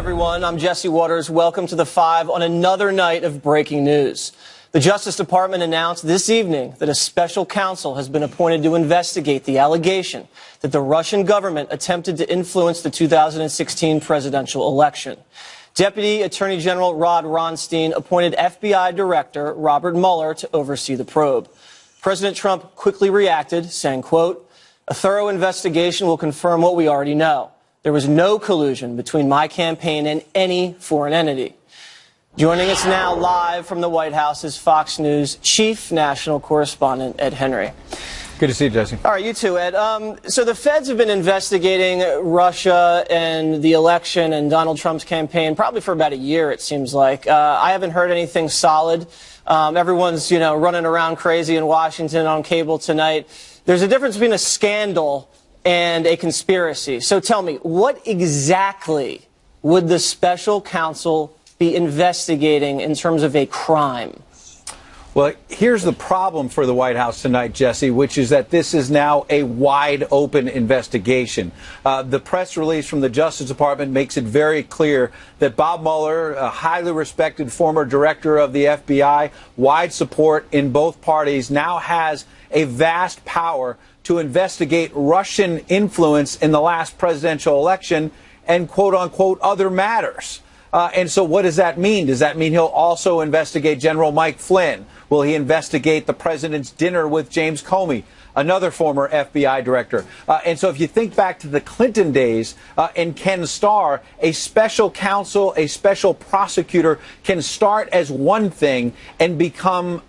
everyone. I'm Jesse Waters. Welcome to The Five on another night of breaking news. The Justice Department announced this evening that a special counsel has been appointed to investigate the allegation that the Russian government attempted to influence the 2016 presidential election. Deputy Attorney General Rod Ronstein appointed FBI Director Robert Mueller to oversee the probe. President Trump quickly reacted, saying, quote, "A thorough investigation will confirm what we already know. There was no collusion between my campaign and any foreign entity." Joining us now live from the White House is Fox News Chief National Correspondent Ed Henry. Good to see you, Jesse. All right, you too, Ed. So the feds have been investigating Russia and the election and Donald Trump's campaign probably for about a year, it seems like. I haven't heard anything solid. Everyone's, running around crazy in Washington on cable tonight. There's a difference between a scandal and a conspiracy. So tell me, what exactly would the special counsel be investigating in terms of a crime? Well, here's the problem for the White House tonight, Jesse, which is that this is now a wide open investigation. The press release from the Justice Department makes it very clear that Bob Mueller, a highly respected former director of the FBI, wide support in both parties, now has a vast power to investigate Russian influence in the last presidential election and, quote unquote, other matters. And so what does that mean? Does that mean he'll also investigate General Mike Flynn? Will he investigate the president's dinner with James Comey, another former FBI director? And so if you think back to the Clinton days and Ken Starr, a special counsel, a special prosecutor can start as one thing and become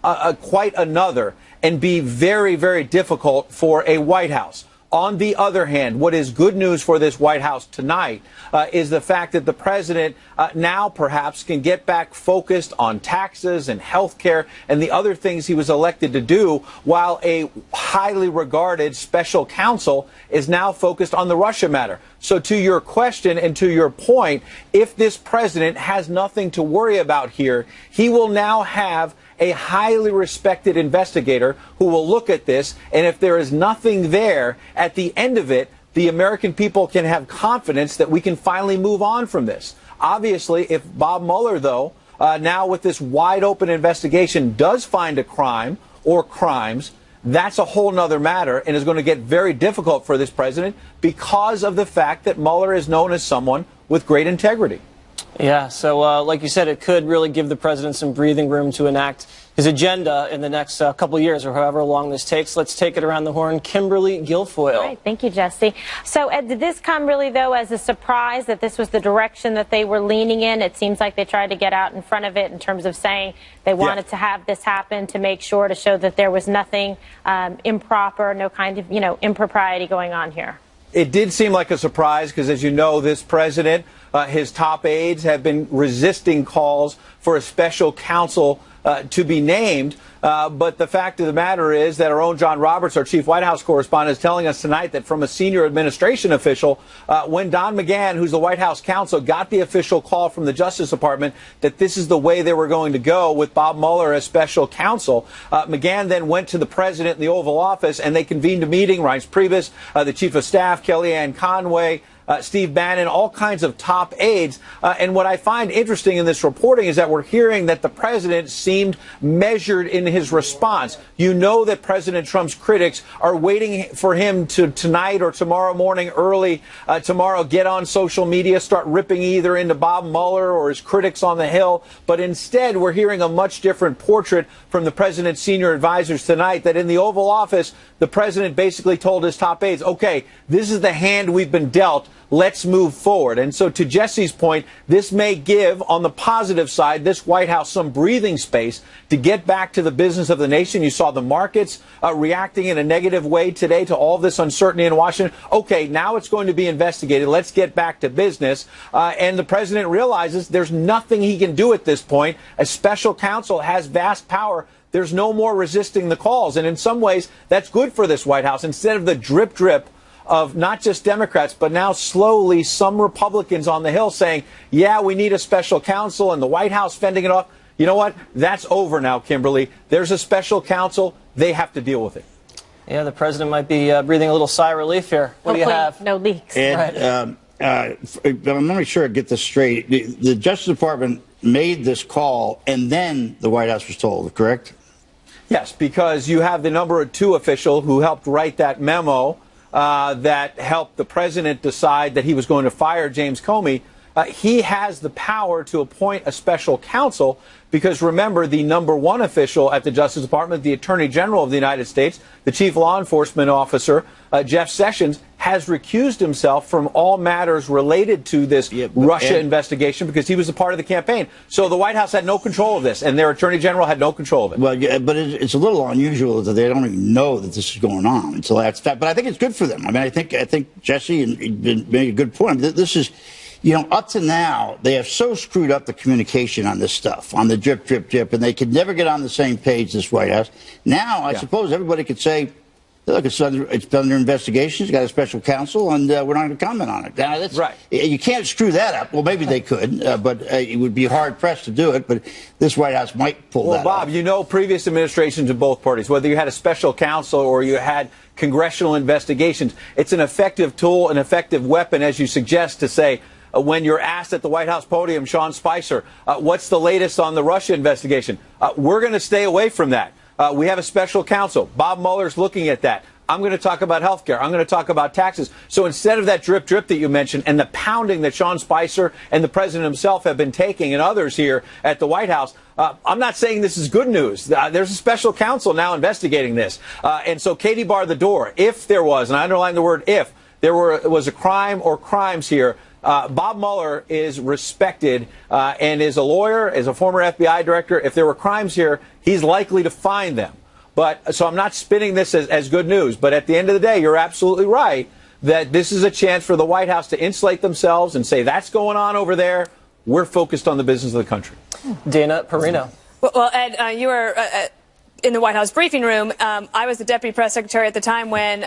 quite another and be very, very difficult for a White House. On the other hand, what is good news for this White House tonight is the fact that the president now perhaps can get back focused on taxes and health care and the other things he was elected to do, while a highly regarded special counsel is now focused on the Russia matter. So to your question and to your point, if this president has nothing to worry about here, he will now have a highly respected investigator who will look at this, and if there is nothing there at the end of it, the American people can have confidence that we can finally move on from this. Obviously, if Bob Mueller, though, now with this wide open investigation does find a crime or crimes, that's a whole nother matter and is going to get very difficult for this president because of the fact that Mueller is known as someone with great integrity. Yeah, so like you said, it could really give the president some breathing room to enact his agenda in the next couple of years or however long this takes. Let's take it around the horn. Kimberly Guilfoyle. All right, thank you, Jesse. So, Ed, did this come really, though, as a surprise that this was the direction that they were leaning in? It seems like they tried to get out in front of it in terms of saying they wanted to have this happen to make sure to show that there was nothing improper, no kind of, impropriety going on here. It did seem like a surprise because, as you know, this president, his top aides have been resisting calls for a special counsel to be named. But the fact of the matter is that our own John Roberts, our chief White House correspondent, is telling us tonight that from a senior administration official, when Don McGahn, who's the White House counsel, got the official call from the Justice Department that this is the way they were going to go with Bob Mueller as special counsel, McGahn then went to the president in the Oval Office and they convened a meeting. Reince Priebus, the chief of staff, Kellyanne Conway, Steve Bannon, all kinds of top aides. And what I find interesting in this reporting is that we're hearing that the president seemed measured in his response. You know that President Trump's critics are waiting for him to tonight or tomorrow morning early tomorrow get on social media, start ripping either into Bob Mueller or his critics on the Hill. But instead, we're hearing a much different portrait from the president's senior advisors tonight, that in the Oval Office, the president basically told his top aides, okay, this is the hand we've been dealt. Let's move forward. And so to Jesse's point, this may give, on the positive side, this White House some breathing space to get back to the business of the nation. You saw the markets reacting in a negative way today to all this uncertainty in Washington. Okay, now it's going to be investigated. Let's get back to business. And the president realizes there's nothing he can do at this point. A special counsel has vast power. There's no more resisting the calls. And in some ways, that's good for this White House. Instead of the drip drip of not just Democrats, but now slowly some Republicans on the Hill saying, yeah, we need a special counsel, and the White House fending it off. You know what? That's over now, Kimberly. There's a special counsel. They have to deal with it. Yeah, the president might be breathing a little sigh of relief here. What do you have? No leaks. And I'm not sure I get this straight. The Justice Department made this call, and then the White House was told, correct? Yes, because you have the #2 official who helped write that memo that helped the president decide that he was going to fire James Comey. He has the power to appoint a special counsel because, remember, the #1 official at the Justice Department, the Attorney General of the United States, the Chief Law Enforcement Officer, Jeff Sessions, has recused himself from all matters related to this Russia investigation because he was a part of the campaign. So the White House had no control of this, and their Attorney General had no control of it. Well, yeah, but it's a little unusual that they don't even know that this is going on until that's fact. But I think it's good for them. I mean, I think Jesse made a good point. This is, up to now, they have so screwed up the communication on this stuff, on the drip, drip, drip, and they could never get on the same page, this White House. Now, I suppose everybody could say, look, it's under investigation. It's got a special counsel, and we're not going to comment on it. Now, that's right. You can't screw that up. Well, maybe they could, but it would be hard-pressed to do it. But this White House might pull that off. Well, Bob, previous administrations of both parties, whether you had a special counsel or you had congressional investigations, it's an effective tool, an effective weapon, as you suggest, to say, when you're asked at the White House podium, Sean Spicer, what's the latest on the Russia investigation? We're going to stay away from that. We have a special counsel. Bob Mueller's looking at that. I'm going to talk about health care. I'm going to talk about taxes. So instead of that drip, drip that you mentioned and the pounding that Sean Spicer and the president himself have been taking and others here at the White House, I'm not saying this is good news. There's a special counsel now investigating this. And so Katie barred the door. If there was, and I underline the word if, there was a crime or crimes here, Bob Mueller is respected and is a lawyer, is a former FBI director. If there were crimes here, he's likely to find them. So I'm not spinning this as good news. But at the end of the day, you're absolutely right that this is a chance for the White House to insulate themselves and say that's going on over there. We're focused on the business of the country. Dana Perino. Well, Ed, you were in the White House briefing room. I was the deputy press secretary at the time when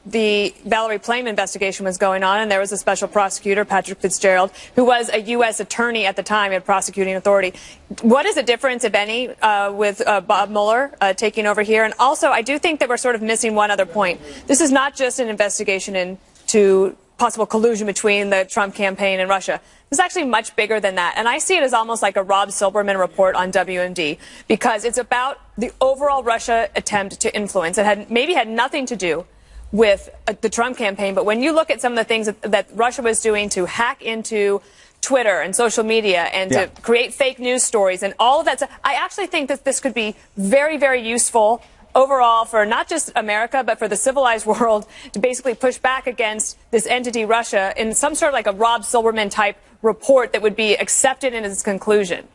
the Valerie Plame investigation was going on, and there was a special prosecutor, Patrick Fitzgerald, who was a U.S. attorney at the time at prosecuting authority. What is the difference, if any, with Bob Mueller taking over here? And also, I do think that we're sort of missing one other point. This is not just an investigation into possible collusion between the Trump campaign and Russia. It's actually much bigger than that. And I see it as almost like a Rob Silberman report on WMD, because it's about the overall Russia attempt to influence. It maybe had nothing to do with the Trump campaign. But when you look at some of the things that Russia was doing to hack into Twitter and social media and to create fake news stories and all of that stuff, I actually think that this could be very, very useful overall for not just America, but for the civilized world to basically push back against this entity, Russia, in some sort of like a Rob Silberman type report that would be accepted in its conclusion.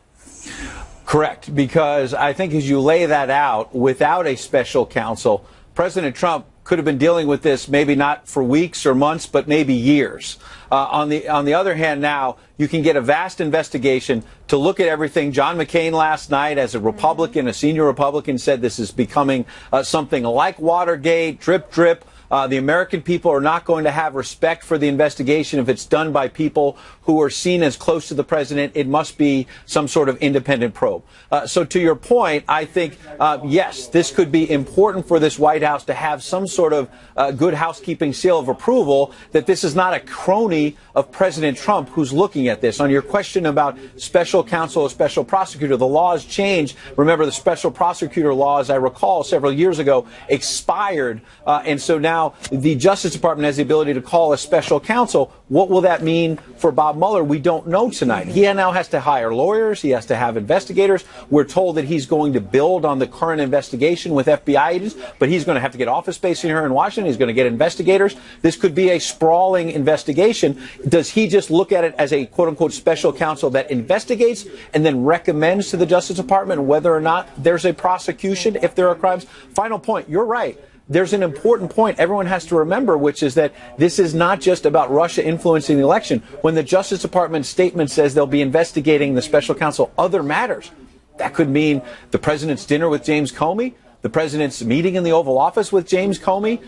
Correct, because I think as you lay that out, without a special counsel, President Trump could have been dealing with this maybe not for weeks or months, but maybe years. On the other hand, now you can get a vast investigation to look at everything. John McCain last night, as a Republican, a senior Republican, said this is becoming something like Watergate, drip, drip. The American people are not going to have respect for the investigation if it's done by people who are seen as close to the president. It must be some sort of independent probe. So to your point, I think, yes, this could be important for this White House to have some sort of good housekeeping seal of approval that this is not a crony of President Trump who's looking at this. On your question about special counsel or special prosecutor, the laws changed. Remember, the special prosecutor law, as I recall, several years ago expired. And so now the Justice Department has the ability to call a special counsel. What will that mean for Bob Mueller? We don't know tonight. He now has to hire lawyers. He has to have investigators. We're told that he's going to build on the current investigation with FBI agents, but he's going to have to get office space here in Washington. He's going to get investigators. This could be a sprawling investigation. Does he just look at it as a quote-unquote special counsel that investigates and then recommends to the Justice Department whether or not there's a prosecution if there are crimes? Final point. You're right. There's an important point everyone has to remember, which is that this is not just about Russia influencing the election. When the Justice Department statement says they'll be investigating the special counsel other matters, that could mean the president's dinner with James Comey, the president's meeting in the Oval Office with James Comey,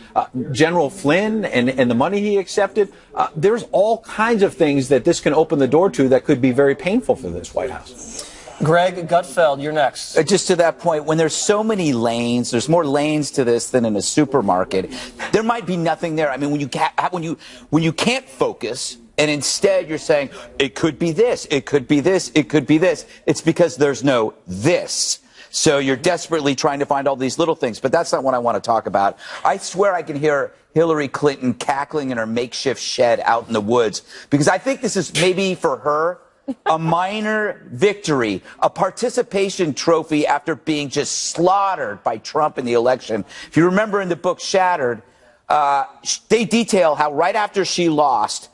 General Flynn and the money he accepted. There's all kinds of things that this can open the door to that could be very painful for this White House. Greg Gutfeld, you're next. Just to that point, when there's so many lanes, there's more lanes to this than in a supermarket. There might be nothing there. I mean, when you can't focus, And instead, you're saying, it could be this, it could be this, it could be this. It's because there's no this. So you're desperately trying to find all these little things. But that's not what I want to talk about. I swear I can hear Hillary Clinton cackling in her makeshift shed out in the woods. Because I think this is maybe for her a minor victory, a participation trophy after being just slaughtered by Trump in the election. If you remember in the book Shattered, they detail how right after she lost,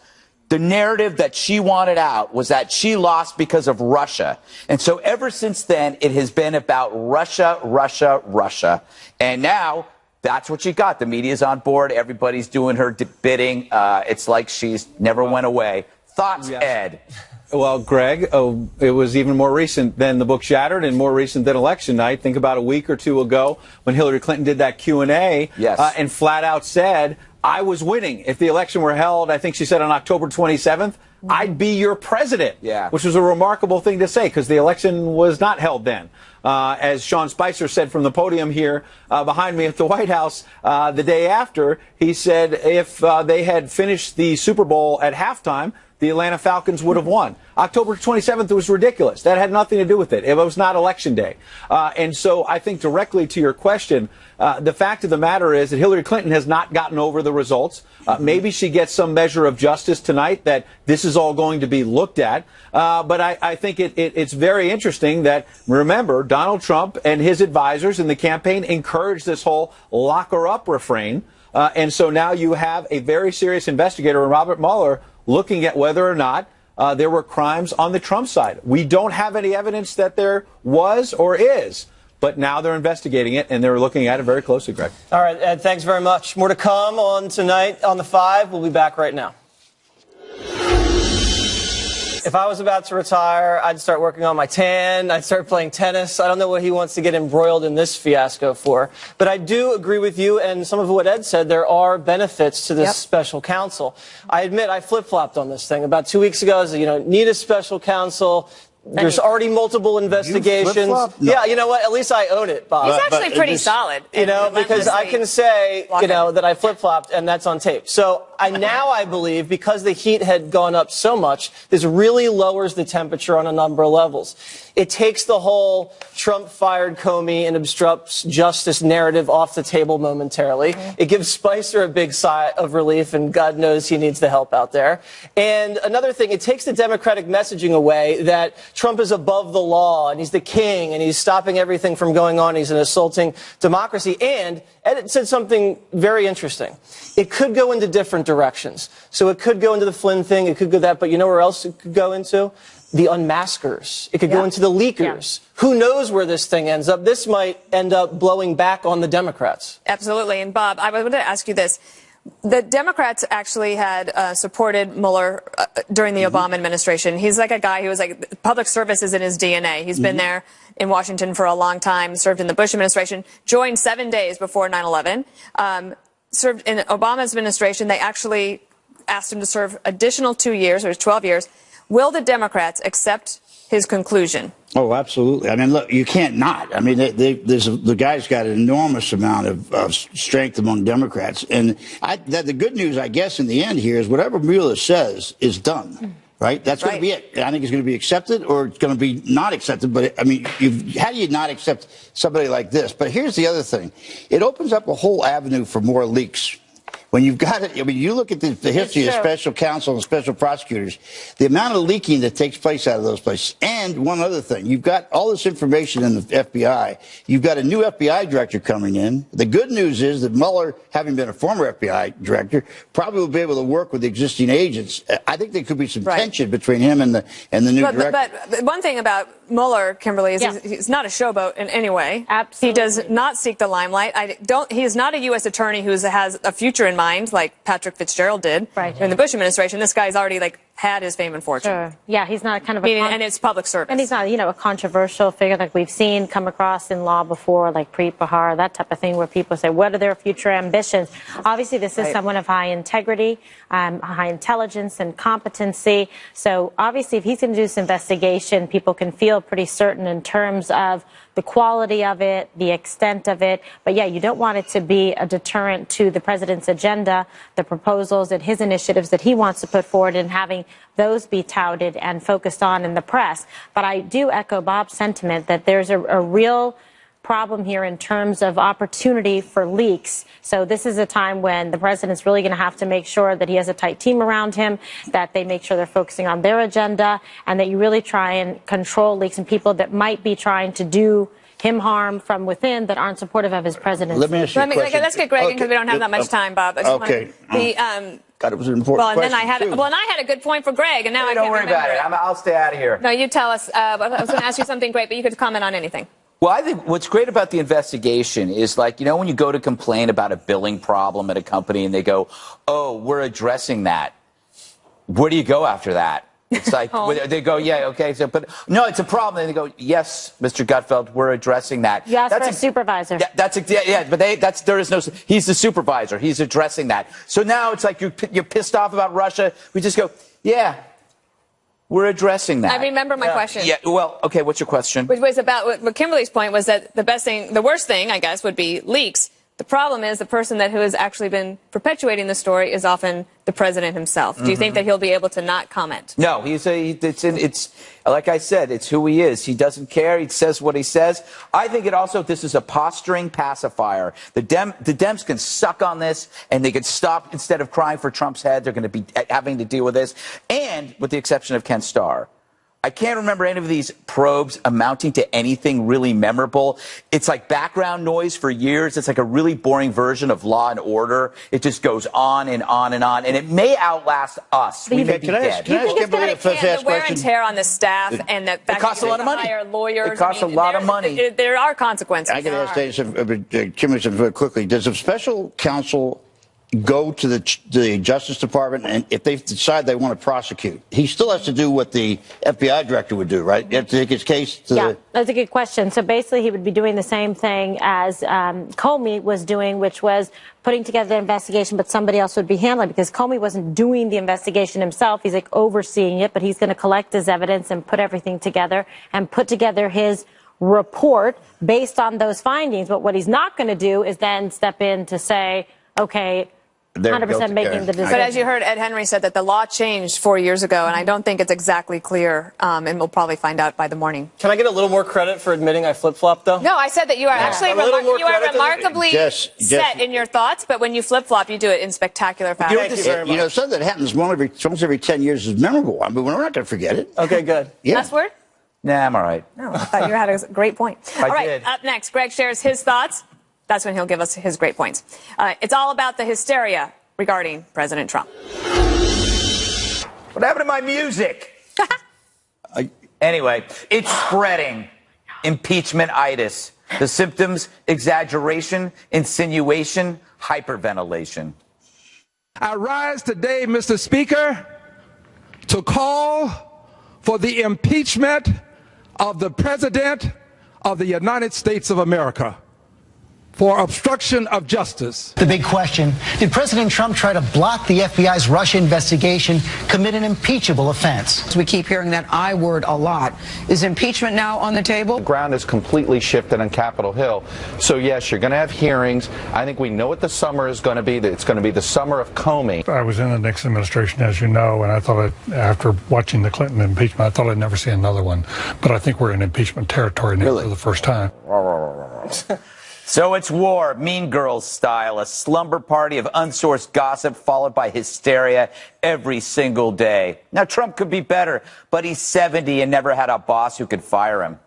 the narrative that she wanted out was that she lost because of Russia. And so ever since then, it has been about Russia, Russia, Russia. And now that's what she got. The media's on board. Everybody's doing her bidding. It's like she's never went away. Thoughts, yes. Ed? Well, Greg, it was even more recent than the book Shattered and more recent than election night. Think about a week or two ago when Hillary Clinton did that Q&A yes. And flat out said, I was winning. If the election were held, I think she said on October 27th, I'd be your president, which was a remarkable thing to say because the election was not held then. As Sean Spicer said from the podium here behind me at the White House the day after, he said if they had finished the Super Bowl at halftime, the Atlanta Falcons would have won. October 27th was ridiculous. That had nothing to do with it. It was not election day. And so I think directly to your question, the fact of the matter is that Hillary Clinton has not gotten over the results. Maybe she gets some measure of justice tonight that this is all going to be looked at. But I think it's very interesting that, remember, Donald Trump and his advisors in the campaign encouraged this whole lock her up refrain. And so now you have a very serious investigator, Robert Mueller, looking at whether or not there were crimes on the Trump side. We don't have any evidence that there was or is, but now they're investigating it, and they're looking at it very closely, Greg. All right, Ed, thanks very much. More to come on tonight on The Five. We'll be back right now. If I was about to retire, I'd start working on my tan. I'd start playing tennis. I don't know what he wants to get embroiled in this fiasco for. But I do agree with you and some of what Ed said. There are benefits to this special counsel. I admit I flip-flopped on this thing. About 2 weeks ago, I was, need a special counsel. There's already multiple investigations. No. Yeah, you know what? At least I own it, Bob. He's actually pretty solid. Because I can say, that I flip-flopped, and that's on tape. So I believe, because the heat had gone up so much, this really lowers the temperature on a number of levels. It takes the whole Trump fired Comey and obstructs justice narrative off the table momentarily. It gives Spicer a big sigh of relief, and God knows he needs the help out there. And another thing, it takes the Democratic messaging away that Trump is above the law, and he's the king, and he's stopping everything from going on. He's an assaulting democracy. And Ed said something very interesting. It could go into different directions. So it could go into the Flynn thing. It could go that. But you know where else it could go into? The unmaskers. It could go into the leakers. Who knows where this thing ends up? This might end up blowing back on the Democrats. Absolutely. And Bob, I wanted to ask you this. The Democrats actually had supported Mueller during the Obama administration. He's like a guy who was like, public service is in his DNA. He's been there in Washington for a long time, served in the Bush administration, joined 7 days before 9/11, served in Obama's administration. They actually asked him to serve additional 2 years, or 12 years. Will the Democrats accept his conclusion? Oh, absolutely. I mean, look, you can't not. I mean, the guy's got an enormous amount of strength among Democrats. And the good news, I guess, in the end here is whatever Mueller says is done. Right? That's going to be it. I think it's going to be accepted or it's going to be not accepted. But, I mean, how do you not accept somebody like this? But here's the other thing. It opens up a whole avenue for more leaks. When you've got it, I mean, you look at the history of special counsel and special prosecutors, the amount of leaking that takes place out of those places. And one other thing, you've got all this information in the FBI. You've got a new FBI director coming in. The good news is that Mueller, having been a former FBI director, probably will be able to work with the existing agents. I think there could be some tension between him and the new director. But one thing about Mueller, Kimberly, is he's not a showboat in any way. Absolutely. He does not seek the limelight. He is not a U.S. attorney who has a future in mind, like Patrick Fitzgerald did in the Bush administration. This guy's already had his fame and fortune. Sure. Yeah, he's not kind of And it's public service. And he's not, a controversial figure like we've seen come across in law before, like Preet Bharara, that type of thing, where people say, what are their future ambitions? Obviously, this is someone of high integrity, high intelligence and competency. So obviously, if he's going to do this investigation, people can feel pretty certain in terms of the quality of it, the extent of it. But yeah, you don't want it to be a deterrent to the president's agenda, the proposals and his initiatives that he wants to put forward, and having those be touted and focused on in the press. But I do echo Bob's sentiment that there's a real problem here in terms of opportunity for leaks. So this is a time when the president's really going to have to make sure that he has a tight team around him, that they make sure they're focusing on their agenda, and that you really try and control leaks and people that might be trying to do him harm from within that aren't supportive of his presidency. Let me ask you a question. Let's get Greg in because we don't have that much time, Bob. Okay. God, it was an important and then question, too. I had a good point for Greg, and now I Don't can't worry remember about it. I'll stay out of here. No, you tell us. I was going to ask you something great, but you could comment on anything. Well, I think what's great about the investigation is, like, when you go to complain about a billing problem at a company and they go, oh, we're addressing that. Where do you go after that? It's like, they go, yeah, okay. So, but no, it's a problem. And they go, yes, Mr. Gutfeld, we're addressing that. You asked for a supervisor. But there is no, he's the supervisor. He's addressing that. So now it's like you're pissed off about Russia. We just go, yeah, we're addressing that. I remember my question. Yeah, well, okay, what's your question? Which was about what Kimberly's point was that the worst thing, I guess, would be leaks. The problem is the person who has actually been perpetuating the story is often the president himself. Do you think that he'll be able to not comment? No, it's like I said, it's who he is. He doesn't care. He says what he says. I think this is a posturing pacifier. The Dems can suck on this, and they can stop, instead of crying for Trump's head, they're going to be having to deal with this. And with the exception of Ken Starr, I can't remember any of these probes amounting to anything really memorable. It's like background noise for years. It's like a really boring version of Law and Order. It just goes on and on and on, and it may outlast us. We may be dead. Can I ask Kimberly a the wear and tear on the staff and the fact it costs a lot of money. Hire lawyers. It costs a lot of money. There are consequences. I can ask Kimberly something very quickly. Does a special counsel go to the Justice Department, and if they decide they want to prosecute, he still has to do what the FBI director would do, right? You have to take his case to that's a good question. So basically, he would be doing the same thing as Comey was doing, which was putting together the investigation, but somebody else would be handling it, because Comey wasn't doing the investigation himself. He's like overseeing it, but he's going to collect his evidence and put everything together and put together his report based on those findings. But what he's not going to do is then step in to say, okay, 100% making the decision. But as you heard, Ed Henry said that the law changed 4 years ago, and I don't think it's exactly clear, and we'll probably find out by the morning. Can I get a little more credit for admitting I flip-flopped, though? No, I said that you are actually remarkably set in your thoughts, but when you flip-flop, you do it in spectacular fashion. Thank you very much. Something that happens once every 10 years is memorable. I mean, we're not going to forget it. Okay, good. Yeah. Last word? Nah, I'm all right. No, I thought you had a great point. All right, did. Up next, Greg shares his thoughts. That's when he'll give us his great points. It's all about the hysteria regarding President Trump. What happened to my music? Anyway, it's spreading. Impeachment-itis. The symptoms: exaggeration, insinuation, hyperventilation. I rise today, Mr. Speaker, to call for the impeachment of the President of the United States of America for obstruction of justice. The big question: did President Trump try to block the FBI's Russia investigation, commit an impeachable offense? We keep hearing that I word a lot. Is impeachment now on the table? The ground has completely shifted on Capitol Hill. So yes, you're going to have hearings. I think we know what the summer is going to be. It's going to be the summer of Comey. I was in the Nixon administration, as you know, and I thought after watching the Clinton impeachment, I thought I'd never see another one. But I think we're in impeachment territory now for the first time. So it's war, Mean Girls style, a slumber party of unsourced gossip followed by hysteria every single day. Now, Trump could be better, but he's 70 and never had a boss who could fire him.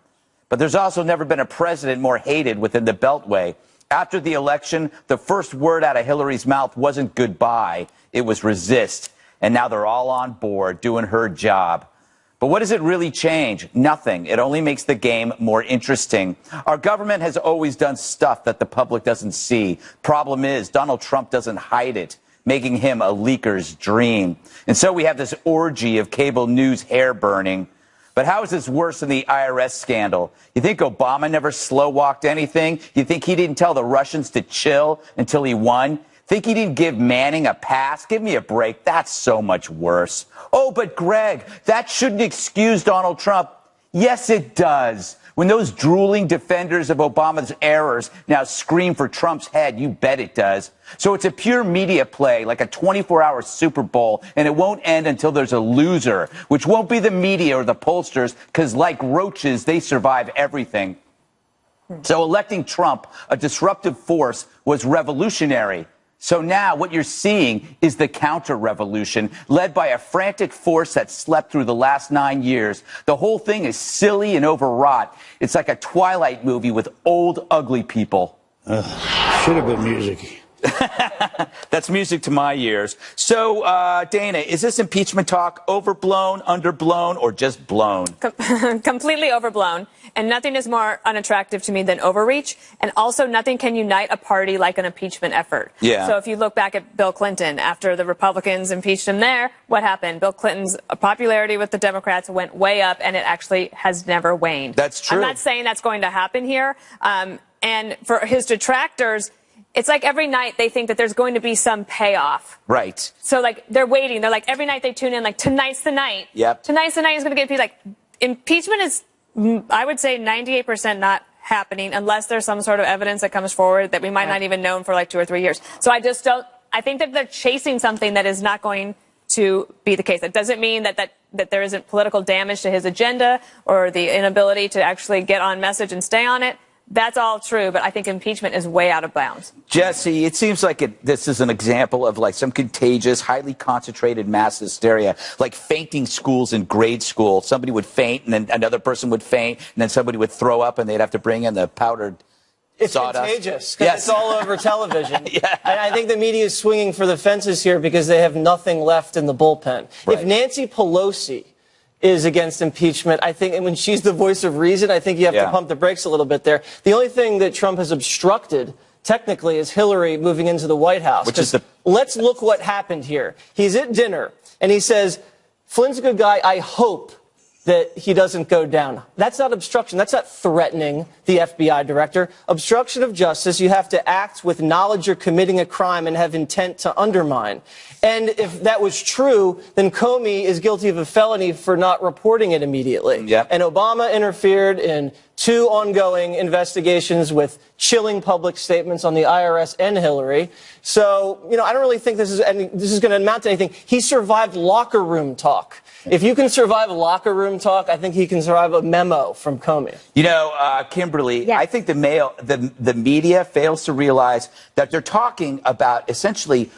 But there's also never been a president more hated within the Beltway. After the election, the first word out of Hillary's mouth wasn't goodbye, it was resist. And now they're all on board doing her job. But what does it really change? Nothing. It only makes the game more interesting. Our government has always done stuff that the public doesn't see. Problem is, Donald Trump doesn't hide it. making him a leaker's dream. And so we have this orgy of cable news hair burning. But how is this worse than the IRS scandal? You think Obama never slow-walked anything? You think he didn't tell the Russians to chill until he won? Think he didn't give Manning a pass? Give me a break. That's so much worse. Oh, but Greg, that shouldn't excuse Donald Trump. Yes, it does. When those drooling defenders of Obama's errors now scream for Trump's head, you bet it does. So it's a pure media play, like a 24-hour Super Bowl, and it won't end until there's a loser, which won't be the media or the pollsters, because like roaches, they survive everything. So electing Trump, a disruptive force, was revolutionary. So now what you're seeing is the counter-revolution led by a frantic force that slept through the last 9 years. The whole thing is silly and overwrought. It's like a Twilight movie with old, ugly people. Should have been music. That's music to my ears. So, Dana, is this impeachment talk overblown, underblown, or just blown? Completely overblown. And nothing is more unattractive to me than overreach. And also, nothing can unite a party like an impeachment effort. Yeah. So if you look back at Bill Clinton, after the Republicans impeached him there, what happened? Bill Clinton's popularity with the Democrats went way up, and it actually has never waned. That's true. I'm not saying that's going to happen here. And for his detractors, it's like every night they think that there's going to be some payoff. Right. So, like, they're waiting. They're like, every night they tune in, like, tonight's the night. Yep. Tonight's the night is going to get people. Like, impeachment is, I would say, 98% not happening unless there's some sort of evidence that comes forward that we might not even know for like 2 or 3 years. So I just don't, I think that they're chasing something that is not going to be the case. That doesn't mean that there isn't political damage to his agenda or the inability to actually get on message and stay on it. That's all true, but I think impeachment is way out of bounds. Jesse, it seems like this is an example of like some contagious, highly concentrated mass hysteria, like fainting schools in grade school. Somebody would faint, and then another person would faint, and then somebody would throw up, and they'd have to bring in the powdered sawdust. It's contagious, because it's all over television. Yeah. And I think the media is swinging for the fences here because they have nothing left in the bullpen. Right. If Nancy Pelosi is against impeachment, I think, and when she's the voice of reason, I think you have to pump the brakes a little bit there. The only thing that Trump has obstructed, technically, is Hillary moving into the White House. Let's look what happened here. He's at dinner, and he says, Flynn's a good guy, I hope that he doesn't go down. That's not obstruction. That's not threatening the FBI director. Obstruction of justice, you have to act with knowledge you're committing a crime and have intent to undermine. And if that was true, then Comey is guilty of a felony for not reporting it immediately. Yep. And Obama interfered in 2 ongoing investigations with chilling public statements on the IRS and Hillary. So, you know, I don't really think this is going to amount to anything. He survived locker room talk. If you can survive locker room talk, I think he can survive a memo from Comey. You know, Kimberly, I think the media fails to realize that they're talking about essentially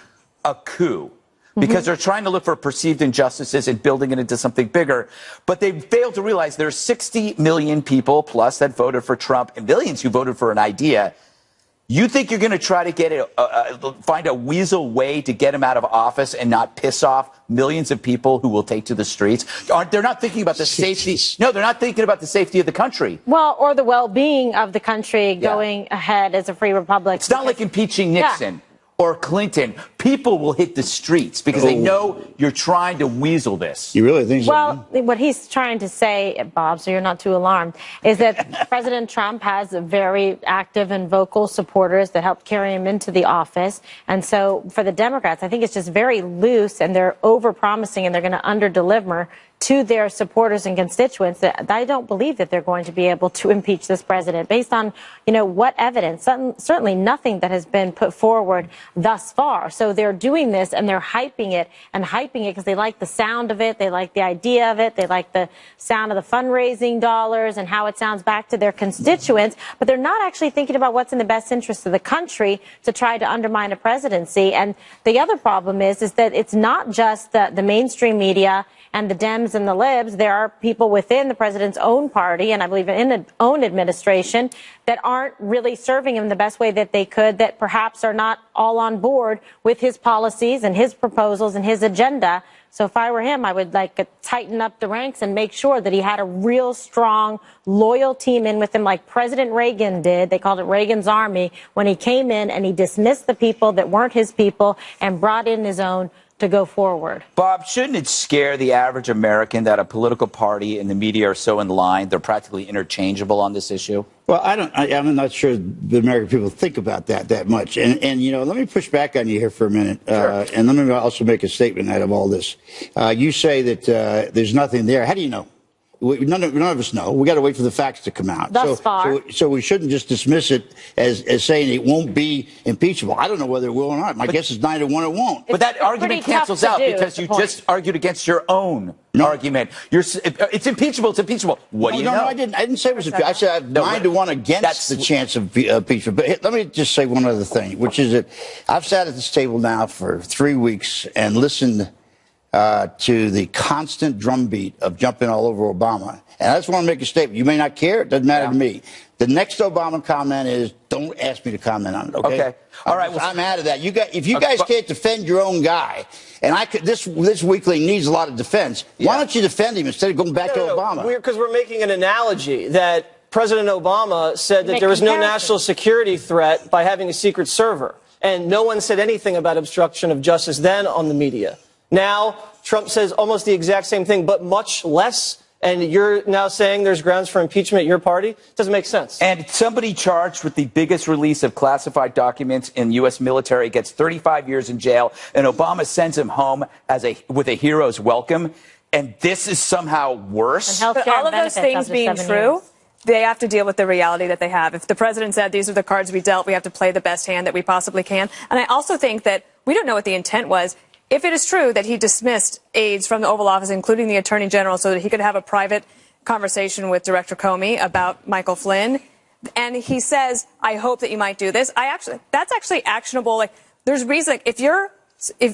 a coup. Because they're trying to look for perceived injustices and building it into something bigger. But they fail to realize there's 60 million people plus that voted for Trump and millions who voted for an idea. You think you're going to try to find a weasel way to get him out of office and not piss off millions of people who will take to the streets? They're not thinking about the safety. No, they're not thinking about the safety of the country. Well, or the well-being of the country going ahead as a free republic. It's not like impeaching Nixon. Or Clinton. People will hit the streets because they know you're trying to weasel this. You really think so? Well, what he's trying to say, Bob, so you're not too alarmed, is that President Trump has very active and vocal supporters that helped carry him into the office. And so for the Democrats, I think it's just very loose, and they're over-promising, and they're going to under-deliver to their supporters and constituents. That I don't believe that they're going to be able to impeach this president based on, you know, what evidence? Certainly nothing that has been put forward thus far. So they're doing this, and they're hyping it because they like the sound of it. They like the idea of it. They like the sound of the fundraising dollars and how it sounds back to their constituents. But they're not actually thinking about what's in the best interest of the country to try to undermine a presidency. And the other problem is that it's not just the mainstream media and the Dems and the libs. There are people within the president's own party, and I believe in the own administration, that aren't really serving him the best way that they could, that perhaps are not all on board with his policies and his proposals and his agenda. So if I were him, I would tighten up the ranks and make sure that he had a real strong, loyal team in with him like President Reagan did. They called it Reagan's Army when he came in and he dismissed the people that weren't his people and brought in his own to go forward. Bob, shouldn't it scare the average American that a political party and the media are so in line, they're practically interchangeable on this issue? Well, I'm not sure the American people think about that much. And you know, let me push back on you here for a minute. Sure. And let me also make a statement out of all this. You say that there's nothing there. How do you know? None of us know. We got to wait for the facts to come out. Thus far. So we shouldn't just dismiss it as saying it won't be impeachable. I don't know whether it will or not. My guess is 9 to 1 it won't. But that argument cancels out because you just argued against your own argument. It's impeachable. It's impeachable. What do you know? No, I didn't say it was impeachable. I said 9 to 1 against the chance of impeachment. But let me just say one other thing, which is that I've sat at this table now for 3 weeks and listened to the constant drumbeat of jumping all over Obama. And I just want to make a statement. You may not care. It doesn't matter to me. The next Obama comment is, don't ask me to comment on it, okay? All right. I'm out of that. If you guys can't defend your own guy, and this weakling needs a lot of defense, why don't you defend him instead of going back to Obama? Because we're making an analogy that President Obama said that there was no national security threat by having a secret server. And no one said anything about obstruction of justice then on the media. Now, Trump says almost the exact same thing, but much less. And you're now saying there's grounds for impeachment at your party? Doesn't make sense. And somebody charged with the biggest release of classified documents in U.S. military gets 35 years in jail, and Obama sends him home with a hero's welcome. And this is somehow worse. But all of those things being true, they have to deal with the reality that they have. If the president said these are the cards we dealt, we have to play the best hand that we possibly can. And I also think that we don't know what the intent was. If it is true that he dismissed aides from the Oval Office, including the Attorney General, so that he could have a private conversation with Director Comey about Michael Flynn, and he says, I hope that you might do this, that's actually actionable. Like, there's reason, if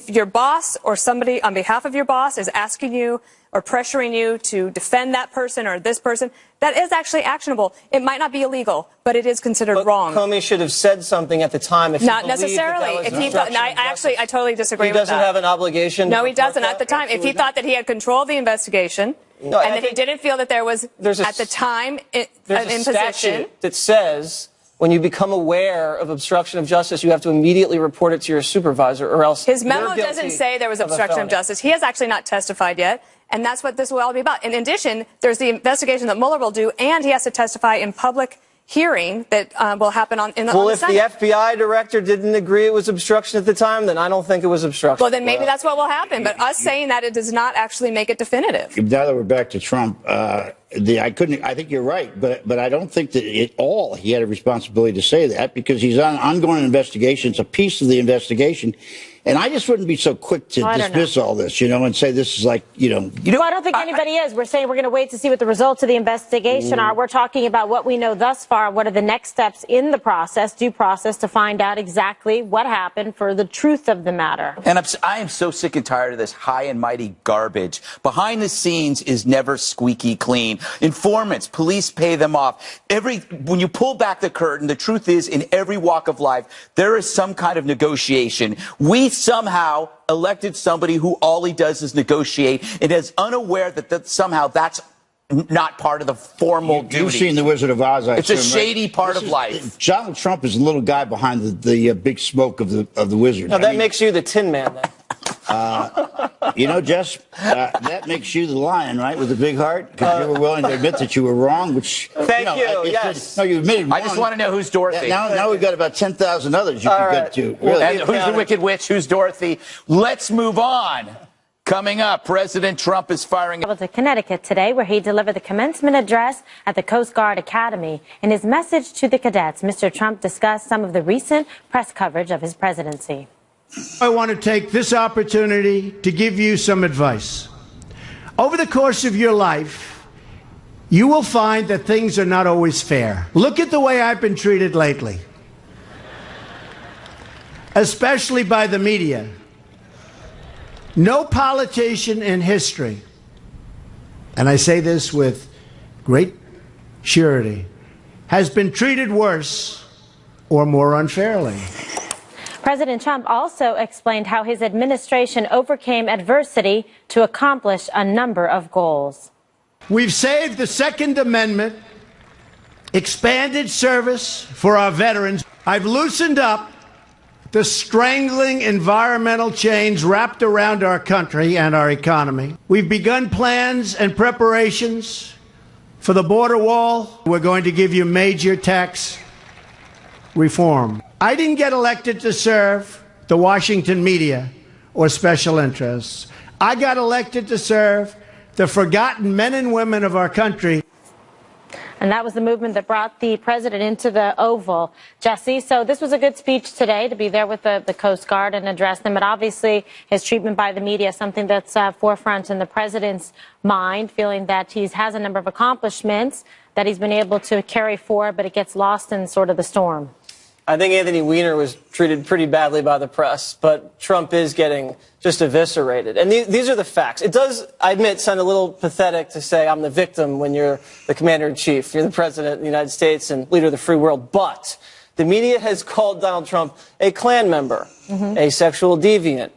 your boss or somebody on behalf of your boss is asking you or pressuring you to defend that person or this person, that is actually actionable. It might not be illegal, but it is considered wrong. Comey should have said something at the time. If not necessarily. If he thought, I totally disagree with that. He doesn't have an obligation. No, he doesn't. At the time, if he thought that he had control of the investigation, and that he didn't feel that there was at the time an imposition. Statute that says when you become aware of obstruction of justice, you have to immediately report it to your supervisor, or else his memo doesn't say there was obstruction of justice. He has actually not testified yet. And that's what this will all be about. In addition, there's the investigation that Mueller will do, and he has to testify in public hearing that will happen on the Senate. Well, if the FBI director didn't agree it was obstruction at the time, then I don't think it was obstruction. Well, then maybe that's what will happen. But us saying that, it does not actually make it definitive. Now that we're back to Trump, I think you're right, but I don't think that he had a responsibility to say that, because he's on ongoing investigation. It's a piece of the investigation. And I just wouldn't be so quick to dismiss all this, and say this is like, Well, I don't think anybody is. We're saying we're going to wait to see what the results of the investigation are. We're talking about what we know thus far. What are the next steps in the process, due process, to find out exactly what happened for the truth of the matter. And I am so sick and tired of this high and mighty garbage. Behind the scenes is never squeaky clean. Informants, police pay them off. When you pull back the curtain, the truth is, in every walk of life, there is some kind of negotiation. We somehow elected somebody who all he does is negotiate and is unaware that somehow that's not part of the formal duty. You've seen The Wizard of Oz, I assume, a shady part of life. Donald Trump is the little guy behind the big smoke of the wizard. No, that makes you the Tin Man, then. Jess, that makes you the lion, right, with the big heart? Because you were willing to admit that you were wrong, which... Thank you, yes. No, you admitted wrong. I just want to know who's Dorothy. Now we've got about 10,000 others you can get to. Really. And who's the Wicked Witch? Who's Dorothy? Let's move on. Coming up, President Trump is firing... ...to Connecticut today, where he delivered the commencement address at the Coast Guard Academy. In his message to the cadets, Mr. Trump discussed some of the recent press coverage of his presidency. I want to take this opportunity to give you some advice. Over the course of your life, you will find that things are not always fair. Look at the way I've been treated lately, especially by the media. No politician in history, and I say this with great surety, has been treated worse or more unfairly. President Trump also explained how his administration overcame adversity to accomplish a number of goals. We've saved the Second Amendment, expanded service for our veterans. I've loosened up the strangling environmental chains wrapped around our country and our economy. We've begun plans and preparations for the border wall. We're going to give you major tax reform. I didn't get elected to serve the Washington media or special interests. I got elected to serve the forgotten men and women of our country. And that was the movement that brought the president into the Oval. Jesse, so this was a good speech today to be there with the Coast Guard and address them. But obviously, his treatment by the media is something that's forefront in the president's mind, feeling that he has a number of accomplishments that he's been able to carry forward, but it gets lost in sort of the storm. I think Anthony Weiner was treated pretty badly by the press, but Trump is getting just eviscerated. And these are the facts. It does, I admit, sound a little pathetic to say I'm the victim when you're the commander-in-chief, you're the president of the United States and leader of the free world. But the media has called Donald Trump a Klan member, a sexual deviant,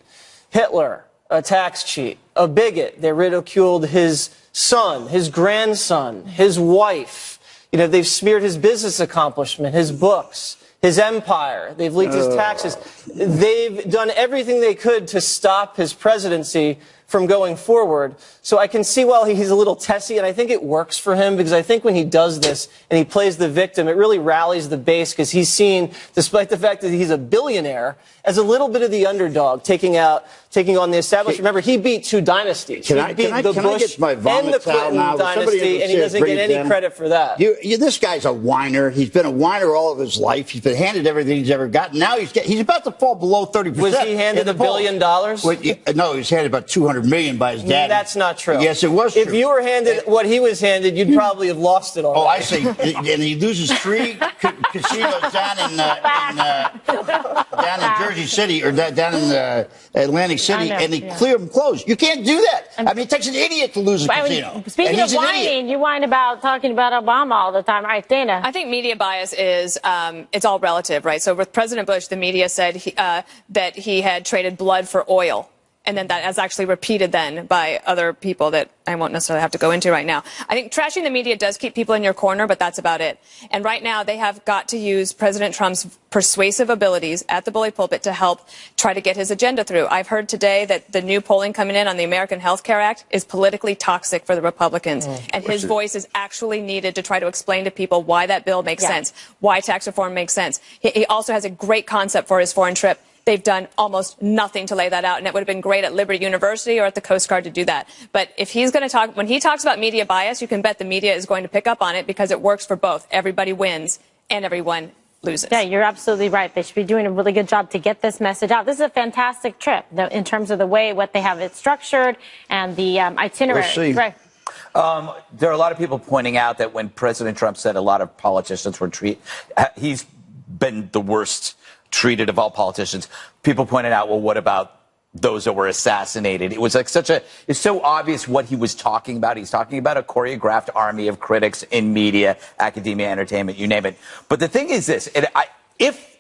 Hitler, a tax cheat, a bigot. They ridiculed his son, his grandson, his wife. You know, they've smeared his business accomplishment, his books, his empire. They've leaked his taxes. They've done everything they could to stop his presidency from going forward. So I can see why he's a little testy, and I think it works for him, because I think when he does this and he plays the victim, it really rallies the base, because he's seen, despite the fact that he's a billionaire, as a little bit of the underdog, taking on the establishment. Remember, he beat two dynasties. He beat the Bush and the Clinton dynasty, and he doesn't get any credit for that. This guy's a whiner. He's been a whiner all of his life. He's been handed everything he's ever gotten. Now he's about to fall below 30%. Was he handed $1 billion? No, he was handed about $200 million by his dad. That's not true. Yes, it was true. If you were handed what he was handed, you'd probably have lost it already. Oh, I see. And he loses 3 casinos down in Jersey City, or down in Atlantic City, and they clear them closed. You can't do that. I mean, it takes an idiot to lose a casino. Speaking of whining, you whine about talking about Obama all the time, right, Dana? I think media bias is, it's all relative, right? So with President Bush, the media said that he had traded blood for oil. And then that is actually repeated then by other people that I won't necessarily have to go into right now. I think trashing the media does keep people in your corner, but that's about it. And right now they have got to use President Trump's persuasive abilities at the bully pulpit to help try to get his agenda through. I've heard today that the new polling coming in on the American Health Care Act is politically toxic for the Republicans. And his voice is actually needed to try to explain to people why that bill makes sense, why tax reform makes sense. He also has a great concept for his foreign trip. They've done almost nothing to lay that out, and it would have been great at Liberty University or at the Coast Guard to do that. But if he's going to talk, when he talks about media bias, you can bet the media is going to pick up on it, because it works for both. Everybody wins and everyone loses. Yeah, you're absolutely right. They should be doing a really good job to get this message out. This is a fantastic trip in terms of the way what they have it structured and the itinerary. We'll see. Right. There are a lot of people pointing out that when President Trump said a lot of politicians were he's been the worst treated of all politicians. People pointed out, well, what about those that were assassinated? It was like it's so obvious what he was talking about. He's talking about a choreographed army of critics in media, academia, entertainment, you name it. But the thing is this, if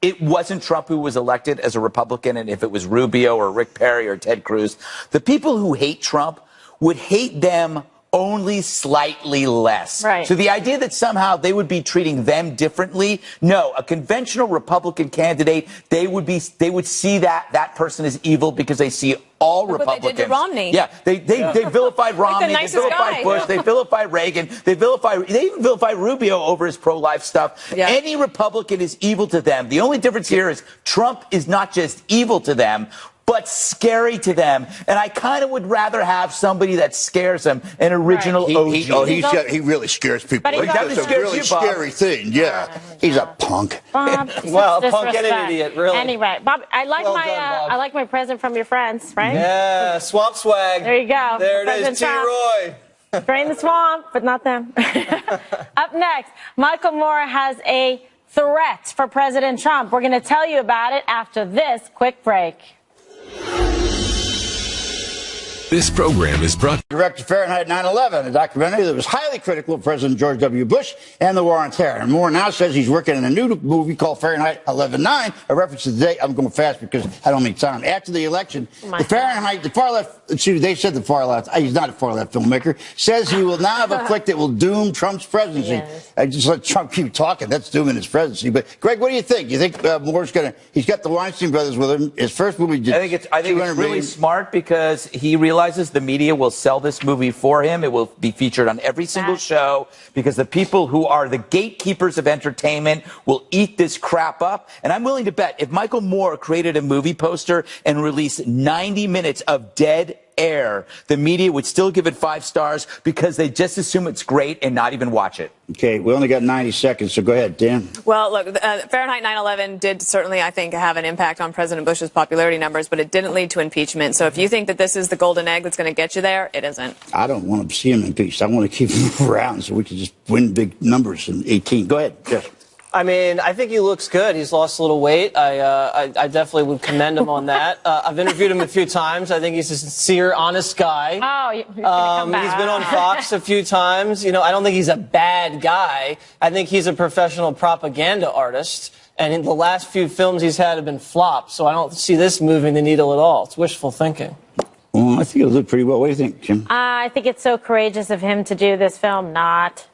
it wasn't Trump who was elected as a Republican, and if it was Rubio or Rick Perry or Ted Cruz, the people who hate Trump would hate them only slightly less. Right. So the idea that somehow they would be treating them differently, no, a conventional Republican candidate, they would see that person as evil, because they see all Republicans. They did to Romney. Yeah, they vilified Romney, like the they vilified guy. Bush, they vilified Reagan, they even vilified Rubio over his pro-life stuff. Yeah. Any Republican is evil to them. The only difference here is Trump is not just evil to them, but scary to them. And I kind of would rather have somebody that scares them, an original OG. He really scares people. But That's a really scary thing. Yeah. He's a punk. Bob, Well, a punk and an idiot, really. Anyway, Bob, I like Bob. I like my present from your friends, right? Yeah, swamp swag. There you go. There it President is, T. Trump. Roy. Drain the swamp, but not them. Up next, Michael Moore has a threat for President Trump. We're going to tell you about it after this quick break. This program is brought. Directed Fahrenheit 9/11, a documentary that was highly critical of President George W. Bush and the war on terror. And Moore now says he's working on a new movie called Fahrenheit 11/9, a reference to the day. I'm going fast because I don't make time. After the election, the far left, they said the far left, he's not a far left filmmaker, says he will now have a flick that will doom Trump's presidency. Yes. I just let Trump keep talking. That's dooming his presidency. But Greg, what do you think? You think Moore's he's got the Weinstein brothers with him. His first movie did I think it's really smart because he realizes the media will sell this movie for him. It will be featured on every single show because the people who are the gatekeepers of entertainment will eat this crap up. And I'm willing to bet if Michael Moore created a movie poster and released 90 minutes of dead air, the media would still give it 5 stars because they just assume it's great and not even watch it. Okay, we only got 90 seconds, so go ahead, Dan. Well, look, Fahrenheit 9/11 did certainly, I think, have an impact on President Bush's popularity numbers, but it didn't lead to impeachment. So if you think that this is the golden egg that's going to get you there, it isn't. I don't want to see him impeached. I want to keep him around so we can just win big numbers in 18. Go ahead, Jess. I mean, I think he looks good. He's lost a little weight. I definitely would commend him on that. I've interviewed him a few times. I think he's a sincere, honest guy. Oh, he's come back. He's been on Fox a few times. You know, I don't think he's a bad guy. I think he's a professional propaganda artist. And in the last few films he's had have been flops. So I don't see this moving the needle at all. It's wishful thinking. Well, I think it'll look pretty well. What do you think, Jim? I think it's so courageous of him to do this film. Not.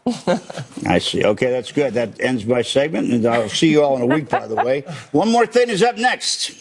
I see. Okay, that's good. That ends my segment, and I'll see you all in a week, by the way. One more thing is up next.